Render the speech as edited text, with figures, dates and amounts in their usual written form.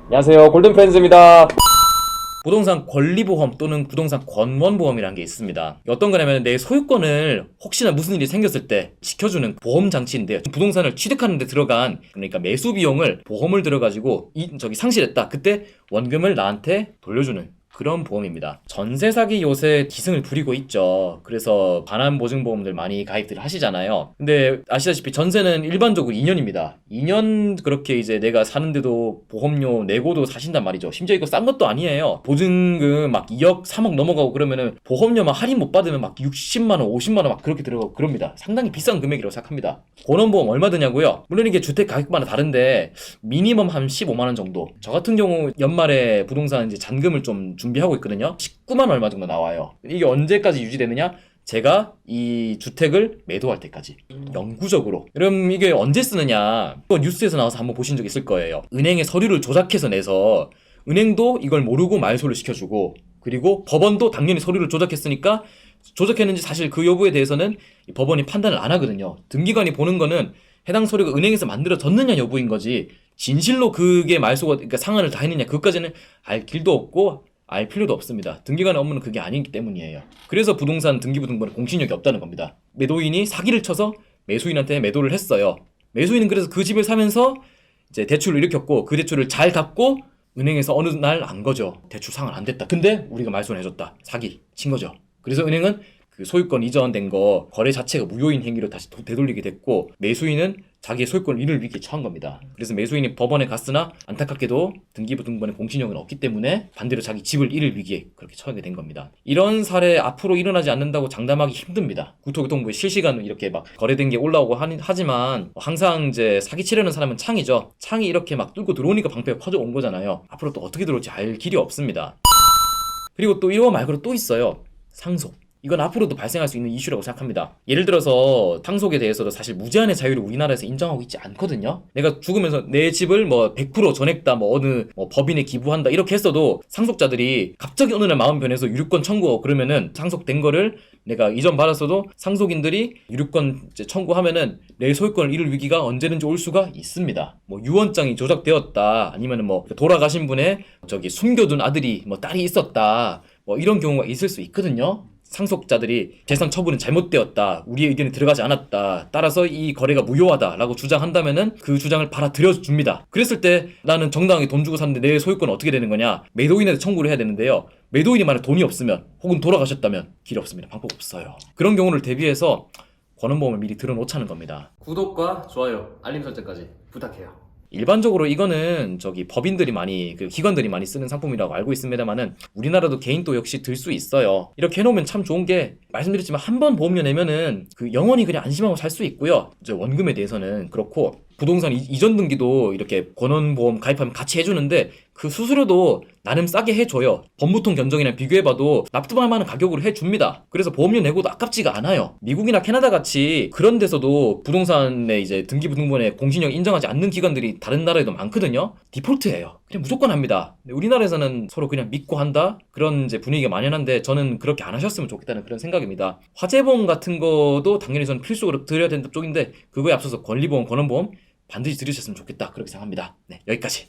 안녕하세요, 골든프렌즈입니다. 부동산 권리보험 또는 부동산 권원보험이라는 게 있습니다. 어떤 거냐면 내 소유권을 혹시나 무슨 일이 생겼을 때 지켜주는 보험 장치인데요. 부동산을 취득하는 데 들어간, 그러니까 매수 비용을 보험을 들어가지고 상실했다. 그때 원금을 나한테 돌려주는 그런 보험입니다. 전세 사기 요새 기승을 부리고 있죠. 그래서 반환 보증보험들 많이 가입들 하시잖아요. 근데 아시다시피 전세는 일반적으로 2년입니다. 2년 그렇게 이제 내가 사는데도 보험료 내고도 사신단 말이죠. 심지어 이거 싼 것도 아니에요. 보증금 막 2억, 3억 넘어가고 그러면은 보험료만 할인 못 받으면 막 60만 원, 50만 원 막 그렇게 들어가고 그럽니다. 상당히 비싼 금액이라고 생각합니다. 권원보험 얼마 드냐고요? 물론 이게 주택 가격마다 다른데 미니멈 한 15만 원 정도. 저 같은 경우 연말에 부동산 이제 잔금을 좀 준비하고 있거든요. 19만 얼마 정도 나와요. 이게 언제까지 유지되느냐? 제가 이 주택을 매도할 때까지 영구적으로. 그럼 이게 언제 쓰느냐? 뉴스에서 나와서 한번 보신 적 있을 거예요. 은행에 서류를 조작해서 내서 은행도 이걸 모르고 말소를 시켜주고, 그리고 법원도 당연히 서류를 조작했으니까 조작했는지 사실 그 여부에 대해서는 법원이 판단을 안 하거든요. 등기관이 보는 거는 해당 서류가 은행에서 만들어졌느냐 여부인 거지, 진실로 그게 말소가, 그러니까 상한을 다 했느냐, 그것까지는 알 길도 없고 알 필요도 없습니다. 등기관의 업무는 그게 아니기 때문이에요. 그래서 부동산 등기부등본에 공신력이 없다는 겁니다. 매도인이 사기를 쳐서 매수인한테 매도를 했어요. 매수인은 그래서 그 집을 사면서 이제 대출을 일으켰고, 그 대출을 잘 갚고 은행에서 어느 날 안 거죠. 대출 상환 안 됐다. 근데 우리가 말소를 해줬다. 사기 친 거죠. 그래서 은행은 그 소유권 이전된 거 거래 자체가 무효인 행위로 다시 되돌리게 됐고, 매수인은 자기의 소유권을 잃을 위기에 처한 겁니다. 그래서 매수인이 법원에 갔으나 안타깝게도 등기부등본에 공신력은 없기 때문에 반대로 자기 집을 잃을 위기에 그렇게 처하게 된 겁니다. 이런 사례 앞으로 일어나지 않는다고 장담하기 힘듭니다. 국토교통부에 실시간 이렇게 막 거래된 게 올라오고 하지만 항상 이제 사기치려는 사람은 창이죠. 창이 이렇게 막 뚫고 들어오니까 방패가 퍼져온 거잖아요. 앞으로 또 어떻게 들어올지 알 길이 없습니다. 그리고 또 이거 말고도 또 있어요. 상속. 이건 앞으로도 발생할 수 있는 이슈라고 생각합니다. 예를 들어서 상속에 대해서도 사실 무제한의 자유를 우리나라에서 인정하고 있지 않거든요. 내가 죽으면서 내 집을 뭐 100% 전액 다 뭐 어느 법인에 기부한다 이렇게 했어도 상속자들이 갑자기 어느 날 마음 변해서 유류권 청구하고 그러면은 상속된 거를 내가 이전 받았어도 상속인들이 유류권 청구하면은 내 소유권을 잃을 위기가 언제든지 올 수가 있습니다. 뭐 유언장이 조작되었다, 아니면은 뭐 돌아가신 분의 숨겨둔 아들이 뭐 딸이 있었다, 뭐 이런 경우가 있을 수 있거든요. 상속자들이 재산 처분은 잘못되었다, 우리의 의견이 들어가지 않았다, 따라서 이 거래가 무효하다 라고 주장한다면은 그 주장을 받아들여 줍니다. 그랬을 때 나는 정당하게 돈 주고 샀는데 내 소유권은 어떻게 되는 거냐? 매도인한테 청구를 해야 되는데요. 매도인이 만약 돈이 없으면 혹은 돌아가셨다면 길이 없습니다. 방법 없어요. 그런 경우를 대비해서 권원보험을 미리 들어놓자는 겁니다. 구독과 좋아요, 알림 설정까지 부탁해요. 일반적으로 이거는 법인들이 많이, 기관들이 많이 쓰는 상품이라고 알고 있습니다만은 우리나라도 개인도 역시 들 수 있어요. 이렇게 해놓으면 참 좋은 게, 말씀드렸지만 한 번 보험료 내면은 영원히 그냥 안심하고 살 수 있고요. 원금에 대해서는 그렇고, 부동산 이전 등기도 이렇게 권원보험 가입하면 같이 해주는데 그 수수료도 나름 싸게 해줘요. 법무통 견적이랑 비교해봐도 납득할 만한 가격으로 해줍니다. 그래서 보험료 내고도 아깝지가 않아요. 미국이나 캐나다 같이 그런 데서도 부동산의 이제 등기부등본에 공신력 인정하지 않는 기관들이 다른 나라에도 많거든요. 디폴트예요. 그냥 무조건 합니다. 우리나라에서는 서로 그냥 믿고 한다, 그런 이제 분위기가 만연한데 저는 그렇게 안 하셨으면 좋겠다는 그런 생각입니다. 화재보험 같은 거도 당연히 저는 필수로 드려야 된다 쪽인데, 그거에 앞서서 권리보험, 권원보험 반드시 들으셨으면 좋겠다, 그렇게 생각합니다. 네, 여기까지.